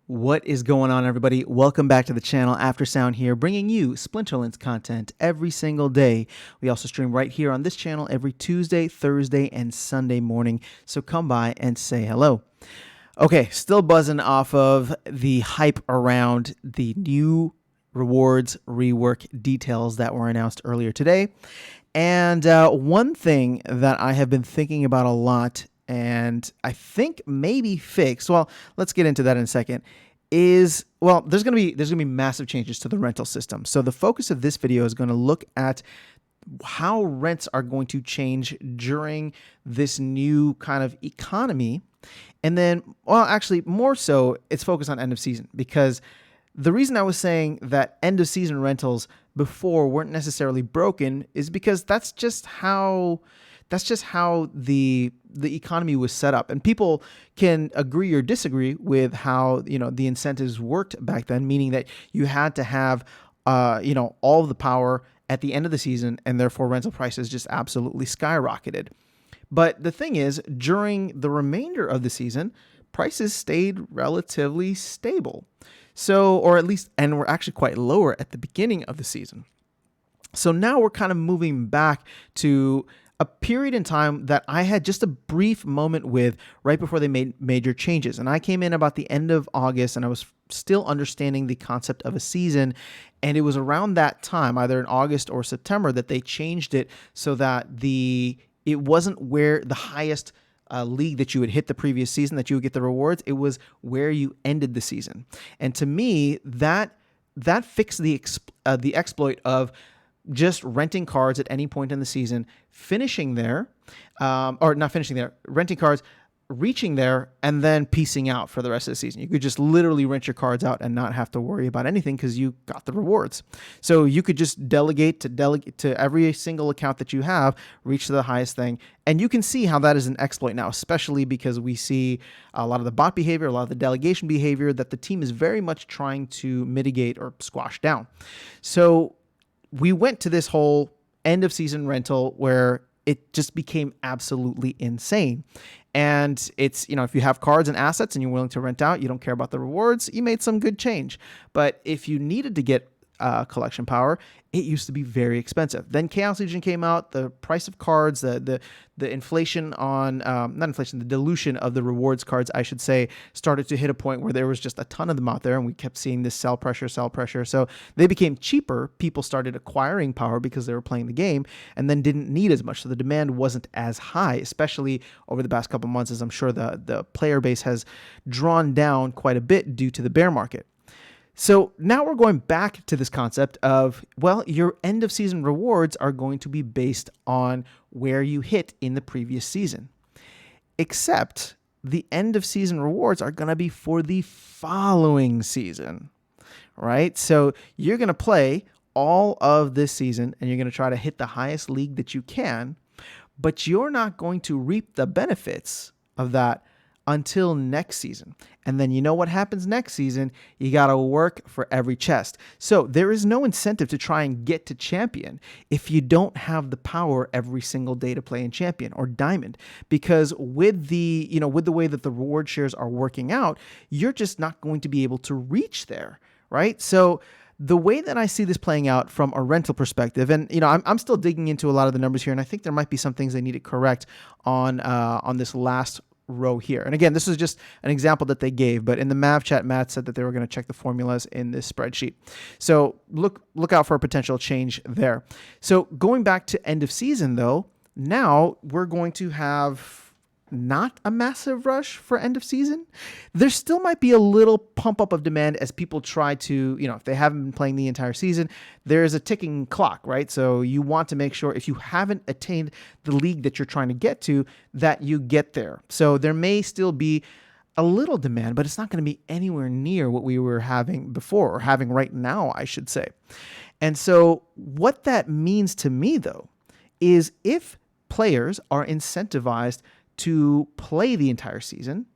What is going on, everybody? Welcome back to the channel. Aftersound here, bringing you Splinterlands content every single day. We also stream right here on this channel every Tuesday, Thursday, and Sunday morning. So come by and say hello. Okay, still buzzing off of the hype around the new rewards rework details that were announced earlier today. And one thing that I have been thinking about a lot and I think maybe fixed, well, let's get into that in a second, is, well, there's going to be massive changes to the rental system. So the focus of this video is going to look at how rents are going to change during this new kind of economy. And then, well, actually more so, it's focused on end of season, because the reason I was saying that end of season rentals before weren't necessarily broken is because that's just how the economy was set up. And people can agree or disagree with how, the incentives worked back then, meaning that you had to have, all of the power at the end of the season, and therefore rental prices just absolutely skyrocketed. But the thing is, during the remainder of the season, prices stayed relatively stable. So, or at least, and were actually quite lower at the beginning of the season. So now we're kind of moving back to a period in time that I had just a brief moment with right before they made major changes. And I came in about the end of August, and I was still understanding the concept of a season. And it was around that time, either in August or September, that they changed it so that it wasn't where the highest league that you would hit the previous season that you would get the rewards. It was where you ended the season. And to me, that fixed the exploit of just renting cards at any point in the season, finishing there, or not finishing there, renting cards, reaching there, and then piecing out for the rest of the season. You could just literally rent your cards out and not have to worry about anything because you got the rewards. So you could just delegate to every single account that you have, reach to the highest thing. And you can see how that is an exploit now, especially because we see a lot of the bot behavior, a lot of the delegation behavior that the team is very much trying to mitigate or squash down. So we went to this whole end of season rental where it just became absolutely insane. And it's, if you have cards and assets and you're willing to rent out, you don't care about the rewards, you made some good change. But if you needed to get collection power, it used to be very expensive. Then Chaos Legion came out, the price of cards, the inflation on, not inflation, the dilution of the rewards cards, I should say, started to hit a point where there was just a ton of them out there, and we kept seeing this sell pressure. So they became cheaper. People started acquiring power because they were playing the game and then didn't need as much. So the demand wasn't as high, especially over the past couple months, as I'm sure the player base has drawn down quite a bit due to the bear market. So now we're going back to this concept of, well, your end of season rewards are going to be based on where you hit in the previous season. Except the end of season rewards are going to be for the following season, right? So you're going to play all of this season and you're going to try to hit the highest league that you can, but you're not going to reap the benefits of that until next season. And then you know what happens next season? You got to work for every chest. So there is no incentive to try and get to champion if you don't have the power every single day to play in champion or diamond, because with the way that the reward shares are working out, you're just not going to be able to reach there, right? So the way that I see this playing out from a rental perspective, and I'm still digging into a lot of the numbers here, and I think there might be some things they need to correct on this last row here. And again, this is just an example that they gave, but in the Mav chat, Matt said that they were going to check the formulas in this spreadsheet. So look out for a potential change there. So going back to end of season though, now we're going to have not a massive rush for end of season. There still might be a little pump up of demand as people try to, if they haven't been playing the entire season, there's a ticking clock, right? So you want to make sure if you haven't attained the league that you're trying to get to, that you get there. So there may still be a little demand, but it's not going to be anywhere near what we were having before, or having right now, I should say. And so what that means to me though, is if players are incentivized to play the entire season,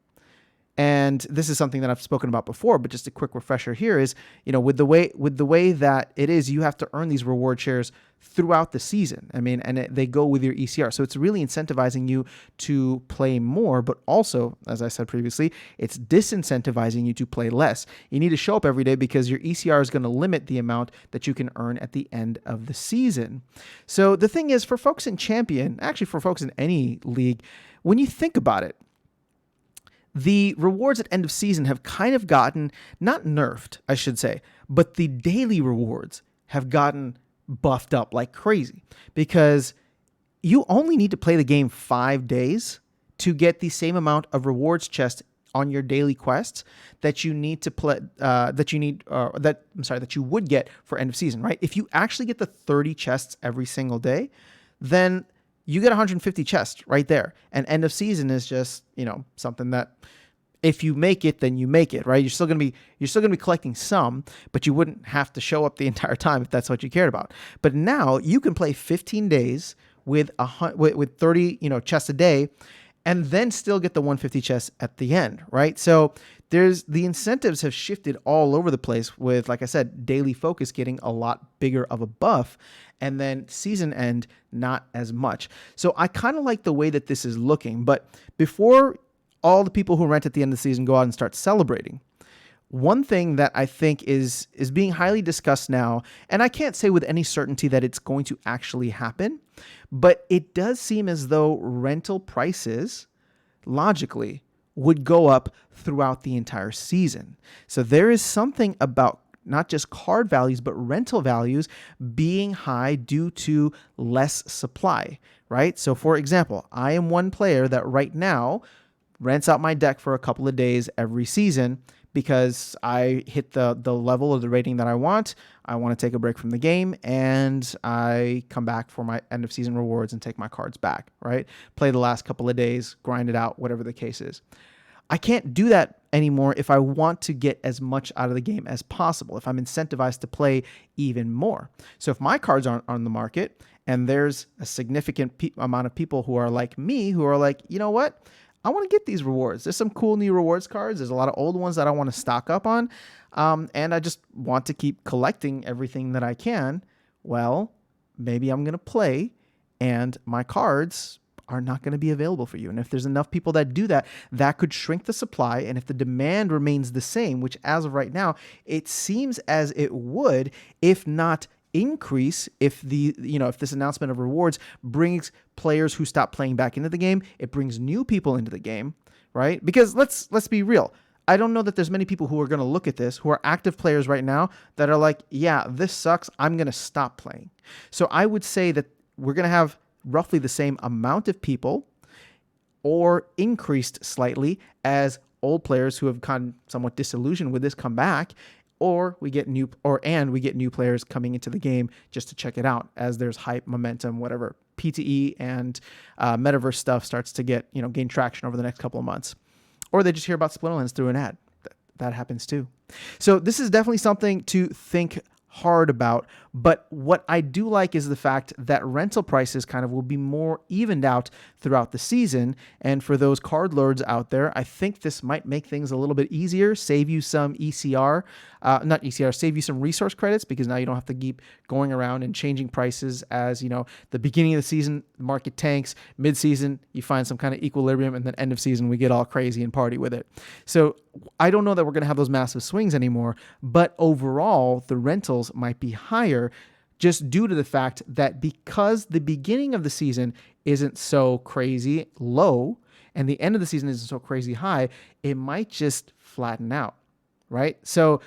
And this is something that I've spoken about before, but just a quick refresher here is, with the way that it is, you have to earn these reward shares throughout the season. I mean, and they go with your ECR. So it's really incentivizing you to play more, but also, as I said previously, it's disincentivizing you to play less. You need to show up every day because your ECR is going to limit the amount that you can earn at the end of the season. So the thing is, for folks in Champion, actually for folks in any league, when you think about it, the rewards at end of season have kind of gotten, not nerfed, I should say, but the daily rewards have gotten buffed up like crazy because you only need to play the game 5 days to get the same amount of rewards chest on your daily quests that you need to play, that you would get for end of season, right? If you actually get the 30 chests every single day, then you get 150 chests right there. And end of season is just, something that if you make it, then you make it, right? You're still gonna be collecting some, but you wouldn't have to show up the entire time if that's what you cared about. But now you can play 15 days with 30, chests a day, and then still get the 150 chests at the end, right? So the incentives have shifted all over the place with, like I said, daily focus getting a lot bigger of a buff, and then season end not as much. So I kind of like the way that this is looking, but before all the people who rent at the end of the season go out and start celebrating, one thing that I think is being highly discussed now, and I can't say with any certainty that it's going to actually happen, but it does seem as though rental prices, logically, would go up throughout the entire season. So there is something about not just card values, but rental values being high due to less supply, right? So for example, I am one player that right now rents out my deck for a couple of days every season because I hit the level of the rating that I want. I want to take a break from the game, and I come back for my end of season rewards and take my cards back, right? Play the last couple of days, grind it out, whatever the case is. I can't do that anymore if I want to get as much out of the game as possible, if I'm incentivized to play even more. So if my cards aren't on the market and there's a significant amount of people who are like me, who are like, you know what? I want to get these rewards. There's some cool new rewards cards. There's a lot of old ones that I want to stock up on. And I just want to keep collecting everything that I can. Well, maybe I'm going to play and my cards are not going to be available for you. And if there's enough people that do that, that could shrink the supply. And if the demand remains the same, which as of right now, it seems as it would, if not increase, if this announcement of rewards brings players who stop playing back into the game, it brings new people into the game, right? Because let's be real. I don't know that there's many people who are going to look at this, who are active players right now, that are like, yeah, this sucks, I'm going to stop playing. So I would say that we're going to have roughly the same amount of people, or increased slightly, as old players who have gotten somewhat disillusioned with this come back, or we get new players coming into the game just to check it out as there's hype, momentum, whatever PTE and metaverse stuff starts to gain traction over the next couple of months, or they just hear about Splinterlands through an ad. That happens too. So this is definitely something to think hard about. But what I do like is the fact that rental prices kind of will be more evened out throughout the season. And for those card lords out there, I think this might make things a little bit easier, save you some save you some resource credits, because now you don't have to keep going around and changing prices as, the beginning of the season, the market tanks, mid-season, you find some kind of equilibrium, and then end of season, we get all crazy and party with it. So I don't know that we're going to have those massive swings anymore, but overall, the rentals might be higher, just due to the fact that because the beginning of the season isn't so crazy low and the end of the season isn't so crazy high, it might just flatten out, right? So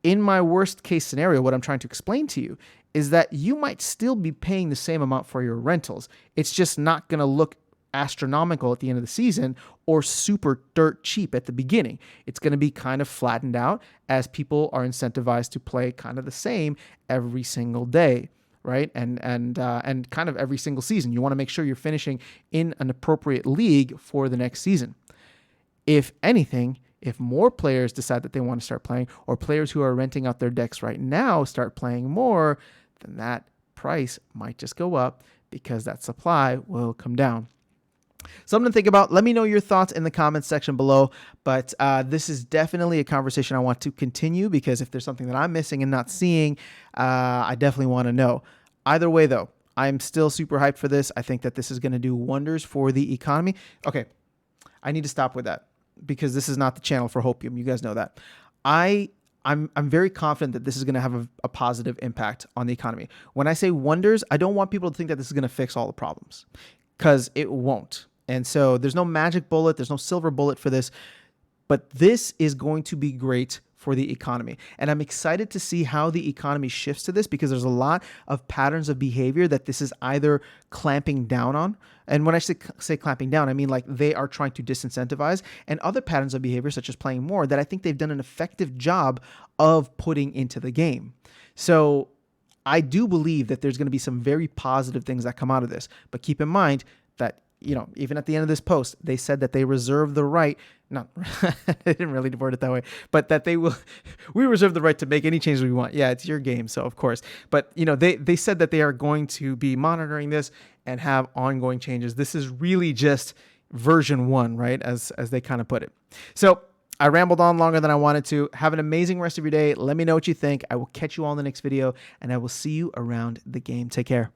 in my worst case scenario, what I'm trying to explain to you is that you might still be paying the same amount for your rentals. It's just not going to look astronomical at the end of the season or super dirt cheap at the beginning. It's going to be kind of flattened out as people are incentivized to play kind of the same every single day, right? And kind of every single season. You want to make sure you're finishing in an appropriate league for the next season. If anything, if more players decide that they want to start playing, or players who are renting out their decks right now start playing more, then that price might just go up because that supply will come down. Something to think about. Let me know your thoughts in the comments section below. But this is definitely a conversation I want to continue, because if there's something that I'm missing and not seeing, I definitely want to know. Either way, though, I'm still super hyped for this. I think that this is going to do wonders for the economy. Okay, I need to stop with that, because this is not the channel for hopium. You guys know that. I'm very confident that this is going to have a positive impact on the economy. When I say wonders, I don't want people to think that this is going to fix all the problems, because it won't. And so there's no magic bullet. There's no silver bullet for this. But this is going to be great for the economy. And I'm excited to see how the economy shifts to this, because there's a lot of patterns of behavior that this is either clamping down on. And when I say clamping down, I mean like they are trying to disincentivize, and other patterns of behavior, such as playing more, that I think they've done an effective job of putting into the game. So I do believe that there's going to be some very positive things that come out of this. But keep in mind that, you know, even at the end of this post, they said that they reserve the right, not, they didn't really word it that way, but that we reserve the right to make any changes we want. Yeah, it's your game, so of course. But, you know, they said that they are going to be monitoring this and have ongoing changes. This is really just version 1, right, as they kind of put it. So I rambled on longer than I wanted to. Have an amazing rest of your day. Let me know what you think. I will catch you all in the next video, and I will see you around the game. Take care.